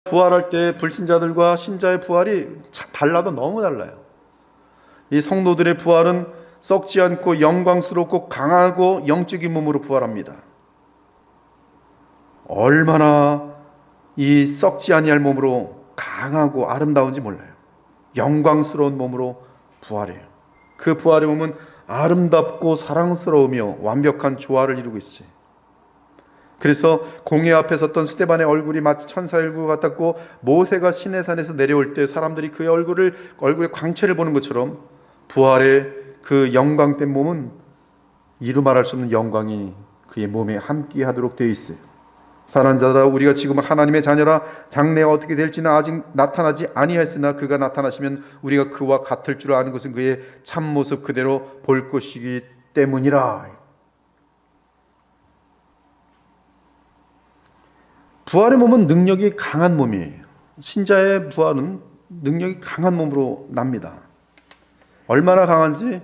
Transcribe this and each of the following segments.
부활할 때 불신자들과 신자의 부활이 달라도 너무 달라요. 이 성도들의 부활은 썩지 않고 영광스럽고 강하고 영적인 몸으로 부활합니다. 얼마나 이 썩지 아니할 몸으로 강하고 아름다운지 몰라요. 영광스러운 몸으로 부활해요. 그 부활의 몸은 아름답고 사랑스러우며 완벽한 조화를 이루고 있어요. 그래서 공회 앞에 섰던 스데반의 얼굴이 마치 천사의 얼굴 같았고, 모세가 시내산에서 내려올 때 사람들이 그의 얼굴의 광채를 보는 것처럼 부활의 그 영광된 몸은 이루 말할 수 없는 영광이 그의 몸에 함께하도록 되어 있어요. 사랑하는 자들아, 우리가 지금 하나님의 자녀라 장래가 어떻게 될지는 아직 나타나지 아니하였으나 그가 나타나시면 우리가 그와 같을 줄 아는 것은 그의 참모습 그대로 볼 것이기 때문이라. 부활의 몸은 능력이 강한 몸이에요. 신자의 부활은 능력이 강한 몸으로 납니다. 얼마나 강한지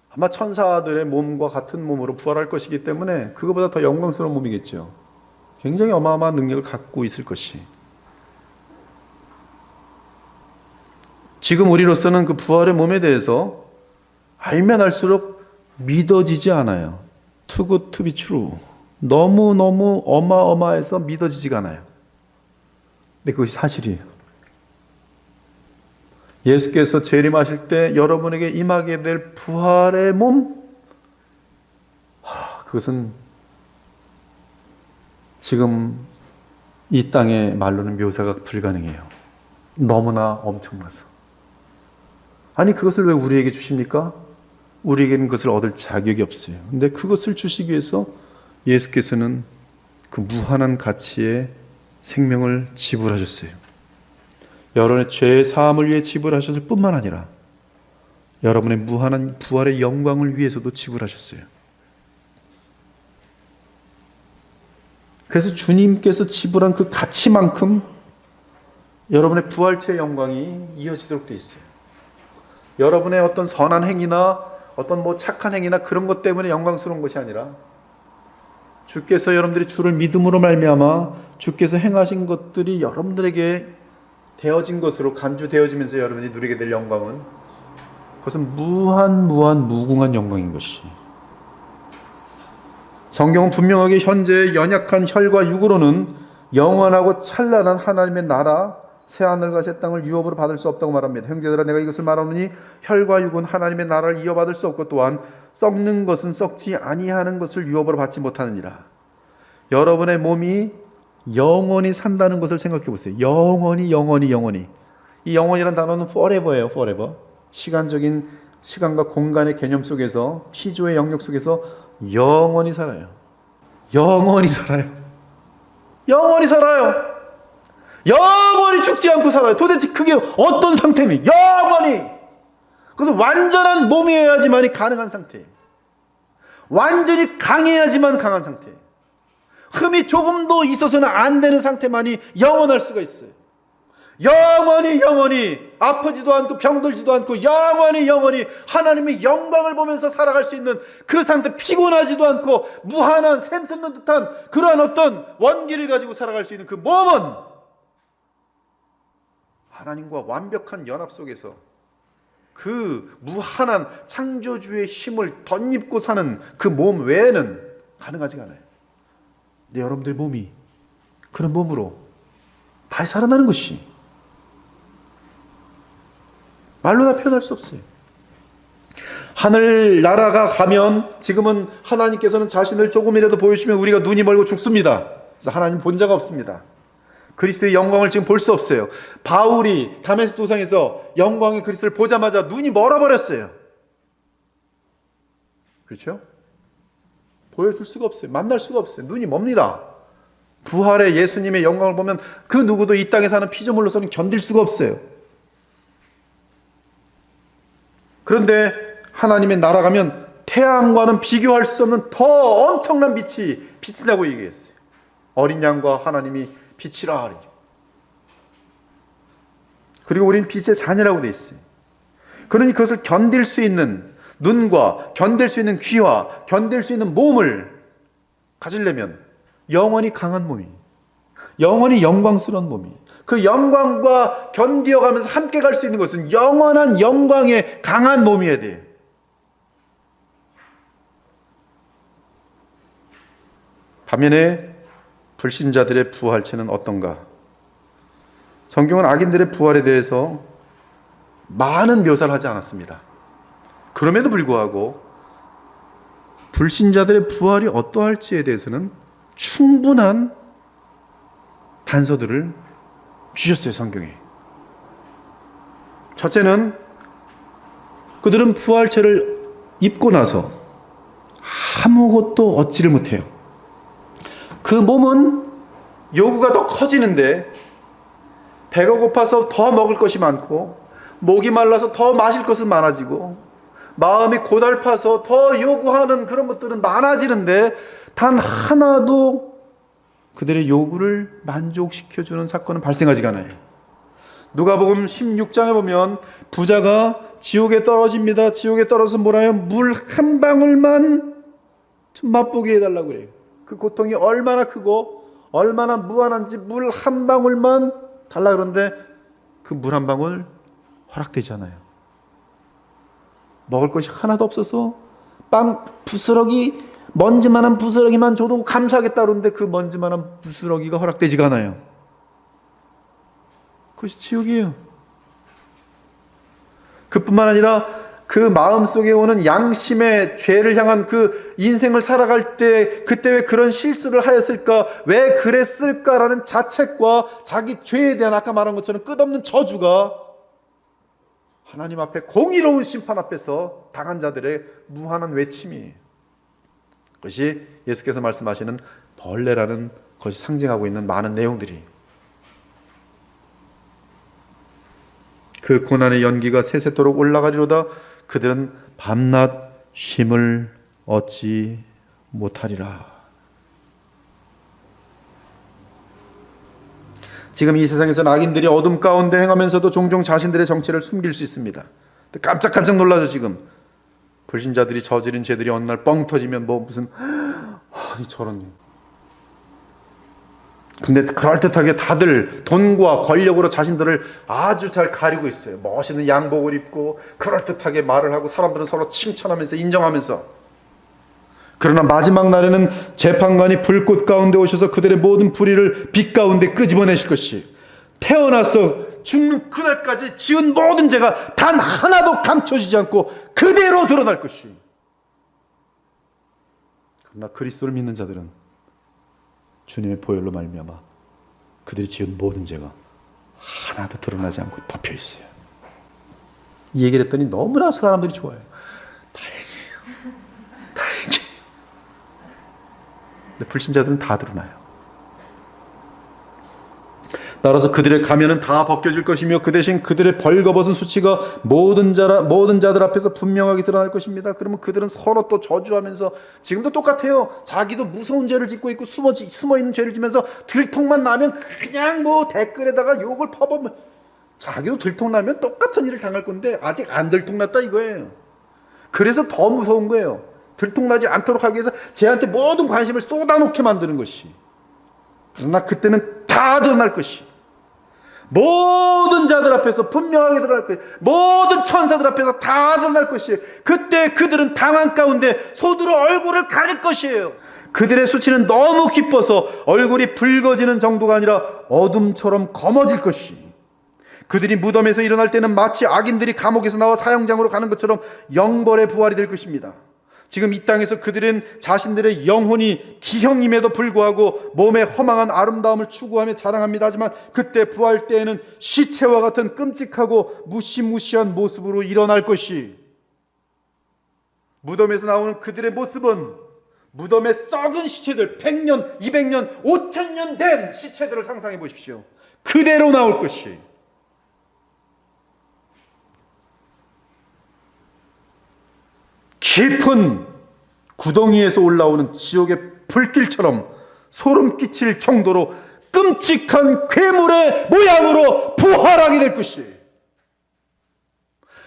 아마 천사들의 몸과 같은 몸으로 부활할 것이기 때문에 그거보다 더 영광스러운 몸이겠죠. 굉장히 어마어마한 능력을 갖고 있을 것이. 지금 우리로서는 그 부활의 몸에 대해서 알면 알수록 믿어지지 않아요. Too good to be true. 너무너무 어마어마해서 믿어지지가 않아요. 근데 그것이 사실이에요. 예수께서 재림하실 때 여러분에게 임하게 될 부활의 몸, 그것은 지금 이 땅의 말로는 묘사가 불가능해요. 너무나 엄청나서. 아니, 그것을 왜 우리에게 주십니까? 우리에게는 그것을 얻을 자격이 없어요. 근데 그것을 주시기 위해서 예수께서는 그 무한한 가치의 생명을 지불하셨어요. 여러분의 죄 사함을 위해 지불하셨을 뿐만 아니라 여러분의 무한한 부활의 영광을 위해서도 지불하셨어요. 그래서 주님께서 지불한 그 가치만큼 여러분의 부활체의 영광이 이어지도록 되어 있어요. 여러분의 어떤 선한 행위나 어떤 착한 행위나 그런 것 때문에 영광스러운 것이 아니라 주께서 여러분들이 주를 믿음으로 말미암아 주께서 행하신 것들이 여러분들에게 되어진 것으로 간주되어지면서 여러분이 누리게 될 영광은 그것은 무궁한 영광인 것이. 성경은 분명하게 현재의 연약한 혈과 육으로는 영원하고 찬란한 하나님의 나라 새하늘과 새 땅을 유업으로 받을 수 없다고 말합니다. 형제들아, 내가 이것을 말하노니 혈과 육은 하나님의 나라를 이어받을 수 없고 또한 썩는 것은 썩지 아니하는 것을 유업으로 받지 못하느니라. 여러분의 몸이 영원히 산다는 것을 생각해 보세요. 영원히. 이 영원이라는 단어는 forever예요. forever. 시간적인 시간과 공간의 개념 속에서, 피조의 영역 속에서 영원히 살아요. 영원히 죽지 않고 살아요. 도대체 그게 어떤 상태입니까? 영원히. 그것은 완전한 몸이어야지만이 가능한 상태예요. 완전히 강해야지만 강한 상태예요. 흠이 조금도 있어서는 안 되는 상태만이 영원할 수가 있어요. 영원히 아프지도 않고 병들지도 않고 영원히 하나님의 영광을 보면서 살아갈 수 있는 그 상태, 피곤하지도 않고 무한한 샘솟는 듯한 그러한 어떤 원기를 가지고 살아갈 수 있는 그 몸은 하나님과 완벽한 연합 속에서 그 무한한 창조주의 힘을 덧입고 사는 그 몸 외에는 가능하지가 않아요. 근데 여러분들 몸이 그런 몸으로 다시 살아나는 것이 말로 다 표현할 수 없어요. 하늘 나라가 가면 지금은 하나님께서는 자신을 조금이라도 보여주시면 우리가 눈이 멀고 죽습니다. 그래서 하나님 본 자가 없습니다. 그리스도의 영광을 지금 볼 수 없어요. 바울이 다메섹 도상에서 영광의 그리스도를 보자마자 눈이 멀어버렸어요. 그렇죠? 보여줄 수가 없어요. 만날 수가 없어요. 눈이 멉니다. 부활의 예수님의 영광을 보면 그 누구도 이 땅에 사는 피조물로서는 견딜 수가 없어요. 그런데 하나님의 나라 가면 태양과는 비교할 수 없는 더 엄청난 빛이 비친다고 얘기했어요. 어린 양과 하나님이 빛이라 하리. 그리고 우리는 빛의 자녀라고 되어 있어요. 그러니 그것을 견딜 수 있는 눈과 견딜 수 있는 귀와 견딜 수 있는 몸을 가지려면 영원히 강한 몸이, 영원히 영광스러운 몸이, 그 영광과 견디어가면서 함께 갈 수 있는 것은 영원한 영광의 강한 몸이어야 돼요. 반면에 불신자들의 부활체는 어떤가? 성경은 악인들의 부활에 대해서 많은 묘사를 하지 않았습니다. 그럼에도 불구하고 불신자들의 부활이 어떠할지에 대해서는 충분한 단서들을 주셨어요, 성경에. 첫째는 그들은 부활체를 입고 나서 아무것도 얻지를 못해요. 그 몸은 요구가 더 커지는데 배가 고파서 더 먹을 것이 많고 목이 말라서 더 마실 것은 많아지고 마음이 고달파서 더 요구하는 그런 것들은 많아지는데 단 하나도 그들의 요구를 만족시켜주는 사건은 발생하지가 않아요. 누가복음 16장에 보면 부자가 지옥에 떨어집니다. 지옥에 떨어져서 뭐라요? 물 한 방울만 좀 맛보게 해달라고 그래요. 그 고통이 얼마나 크고 얼마나 무한한지 물 한 방울만 달라 그러는데 그 물 한 방울 허락되지 않아요. 먹을 것이 하나도 없어서 빵 부스러기, 먼지만한 부스러기만 줘도 감사하겠다 그러는데 그 먼지만한 부스러기가 허락되지가 않아요. 그것이 지옥이에요. 그뿐만 아니라 그 마음속에 오는 양심의 죄를 향한 그 인생을 살아갈 때 그때 왜 그런 실수를 하였을까, 왜 그랬을까라는 자책과 자기 죄에 대한 아까 말한 것처럼 끝없는 저주가 하나님 앞에 공의로운 심판 앞에서 당한 자들의 무한한 외침이에요. 그것이 예수께서 말씀하시는 벌레라는 것이 상징하고 있는 많은 내용들이, 그 고난의 연기가 세세토록 올라가리로다. 그들은 밤낮 쉼을 얻지 못하리라. 지금 이 세상에서는 악인들이 어둠 가운데 행하면서도 종종 자신들의 정체를 숨길 수 있습니다. 깜짝깜짝 놀라죠. 지금 불신자들이 저지른 죄들이 어느 날 뻥 터지면 뭐 무슨 저런, 근데 그럴듯하게 다들 돈과 권력으로 자신들을 아주 잘 가리고 있어요. 멋있는 양복을 입고 그럴듯하게 말을 하고 사람들은 서로 칭찬하면서 인정하면서. 그러나 마지막 날에는 재판관이 불꽃 가운데 오셔서 그들의 모든 불의를 빛 가운데 끄집어내실 것이, 태어나서 죽는 그날까지 지은 모든 죄가 단 하나도 감춰지지 않고 그대로 드러날 것이. 그러나 그리스도를 믿는 자들은 주님의 보혈로 말미암아 그들이 지은 모든 죄가 하나도 드러나지 않고 덮여 있어요. 이 얘기를 했더니 너무나 사람들이 좋아해요. 다행이에요. 다행이에요. 근데 불신자들은 다 드러나요. 따라서 그들의 가면은 다 벗겨질 것이며 그 대신 그들의 벌거벗은 수치가 모든 자들 앞에서 분명하게 드러날 것입니다. 그러면 그들은 서로 또 저주하면서, 지금도 똑같아요. 자기도 무서운 죄를 짓고 있고 숨어 있는 죄를 지면서 들통만 나면 그냥 뭐 댓글에다가 욕을 퍼보면, 자기도 들통나면 똑같은 일을 당할 건데 아직 안 들통났다 이거예요. 그래서 더 무서운 거예요. 들통나지 않도록 하기 위해서 쟤한테 모든 관심을 쏟아놓게 만드는 것이. 그러나 그때는 다 드러날 것이, 모든 자들 앞에서 분명하게 드러날 것이, 모든 천사들 앞에서 다 드러날 것이. 그때 그들은 당한 가운데 손으로 얼굴을 가릴 것이에요. 그들의 수치는 너무 깊어서 얼굴이 붉어지는 정도가 아니라 어둠처럼 검어질 것이. 그들이 무덤에서 일어날 때는 마치 악인들이 감옥에서 나와 사형장으로 가는 것처럼 영벌의 부활이 될 것입니다. 지금 이 땅에서 그들은 자신들의 영혼이 기형임에도 불구하고 몸의 허망한 아름다움을 추구하며 자랑합니다. 하지만 그때 부활 때에는 시체와 같은 끔찍하고 무시무시한 모습으로 일어날 것이, 무덤에서 나오는 그들의 모습은 무덤에 썩은 시체들, 100년, 200년, 5000년 된 시체들을 상상해 보십시오. 그대로 나올 것이. 깊은 구덩이에서 올라오는 지옥의 불길처럼 소름 끼칠 정도로 끔찍한 괴물의 모양으로 부활하게 될 것이.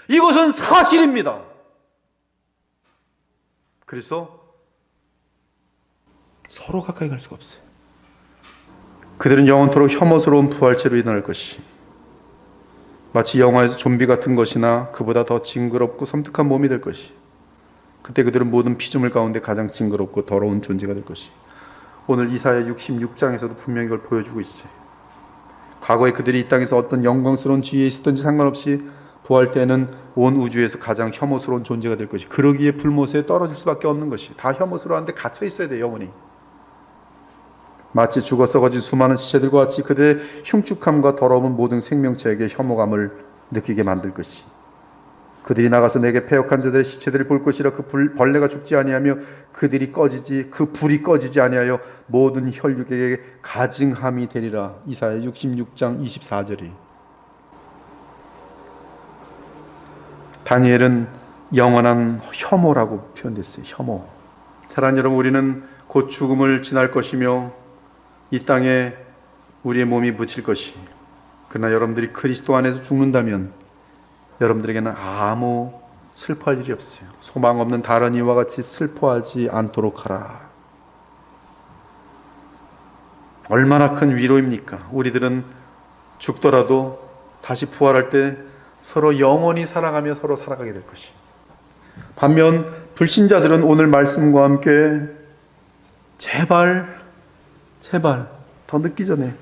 이것은 사실입니다. 그래서 서로 가까이 갈 수가 없어요. 그들은 영원토록 혐오스러운 부활체로 일어날 것이, 마치 영화에서 좀비 같은 것이나 그보다 더 징그럽고 섬뜩한 몸이 될 것이, 그때 그들은 모든 피조물 가운데 가장 징그럽고 더러운 존재가 될 것이. 오늘 이사야 66장에서도 분명히 이걸 보여주고 있어요. 과거에 그들이 이 땅에서 어떤 영광스러운 지위에 있었던지 상관없이 부활 때는 온 우주에서 가장 혐오스러운 존재가 될 것이, 그러기에 불못에 떨어질 수밖에 없는 것이, 다 혐오스러운데 갇혀 있어야 돼요, 영원히. 마치 죽어 썩어진 수많은 시체들과 같이 그들의 흉측함과 더러움은 모든 생명체에게 혐오감을 느끼게 만들 것이, 그들이 나가서 내게 패역한 자들의 시체들을 볼 것이라. 그 벌레가 죽지 아니하며 그 불이 꺼지지 아니하여 모든 혈육에게 가증함이 되리라. 이사야 66장 24절이. 다니엘은 영원한 혐오라고 표현됐어요. 혐오. 사랑하는 여러분, 우리는 곧 죽음을 지날 것이며 이 땅에 우리의 몸이 묻힐 것이, 그러나 여러분들이 그리스도 안에서 죽는다면 여러분들에게는 아무 슬퍼할 일이 없어요. 소망 없는 다른 이와 같이 슬퍼하지 않도록 하라. 얼마나 큰 위로입니까? 우리들은 죽더라도 다시 부활할 때 서로 영원히 사랑하며 서로 살아가게 될 것이. 반면 불신자들은 오늘 말씀과 함께 제발 더 늦기 전에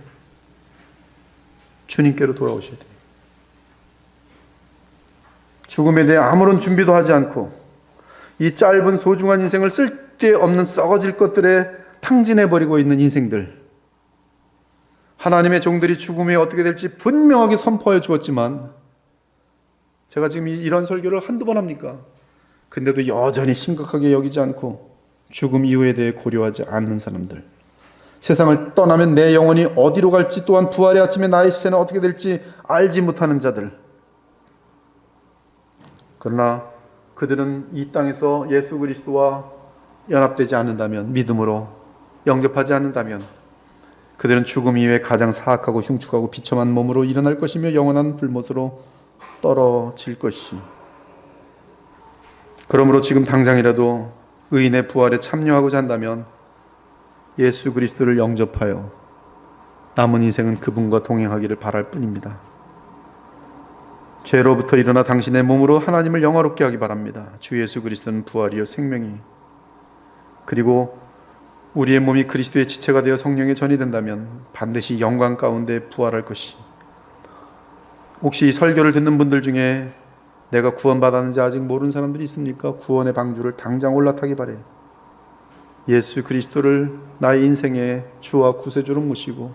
주님께로 돌아오셔야 돼요. 죽음에 대해 아무런 준비도 하지 않고 이 짧은 소중한 인생을 쓸데없는 썩어질 것들에 탕진해버리고 있는 인생들, 하나님의 종들이 죽음이 어떻게 될지 분명하게 선포해 주었지만, 제가 지금 이런 설교를 한두 번 합니까? 근데도 여전히 심각하게 여기지 않고 죽음 이후에 대해 고려하지 않는 사람들, 세상을 떠나면 내 영혼이 어디로 갈지, 또한 부활의 아침에 나의 시체는 어떻게 될지 알지 못하는 자들, 그러나 그들은 이 땅에서 예수 그리스도와 연합되지 않는다면, 믿음으로 영접하지 않는다면 그들은 죽음 이후에 가장 사악하고 흉측하고 비참한 몸으로 일어날 것이며 영원한 불못으로 떨어질 것이. 그러므로 지금 당장이라도 의인의 부활에 참여하고자 한다면 예수 그리스도를 영접하여 남은 인생은 그분과 동행하기를 바랄 뿐입니다. 죄로부터 일어나 당신의 몸으로 하나님을 영화롭게 하기 바랍니다. 주 예수 그리스도는 부활이요 생명이, 그리고 우리의 몸이 그리스도의 지체가 되어 성령에 전이 된다면 반드시 영광 가운데 부활할 것이. 혹시 이 설교를 듣는 분들 중에 내가 구원받았는지 아직 모르는 사람들이 있습니까? 구원의 방주를 당장 올라타기 바래요. 예수 그리스도를 나의 인생의 주와 구세주로 모시고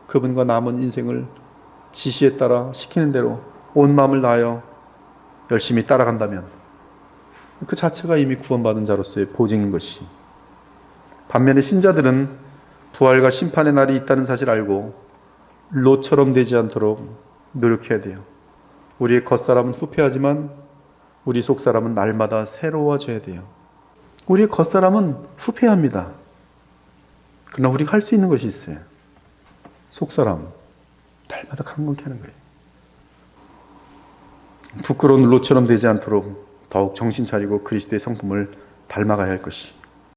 그분과 남은 인생을 지시에 따라 시키는 대로 온 마음을 다하여 열심히 따라간다면 그 자체가 이미 구원받은 자로서의 보증인 것이. 반면에 신자들은 부활과 심판의 날이 있다는 사실을 알고 롯처럼 되지 않도록 노력해야 돼요. 우리의 겉사람은 후패하지만 우리 속사람은 날마다 새로워져야 돼요. 우리의 겉사람은 후패합니다. 그러나 우리가 할 수 있는 것이 있어요. 속사람 날마다 강건케 하는 거예요. 부끄러운 롯처럼 되지 않도록 더욱 정신 차리고 그리스도의 성품을 닮아가야 할 것이.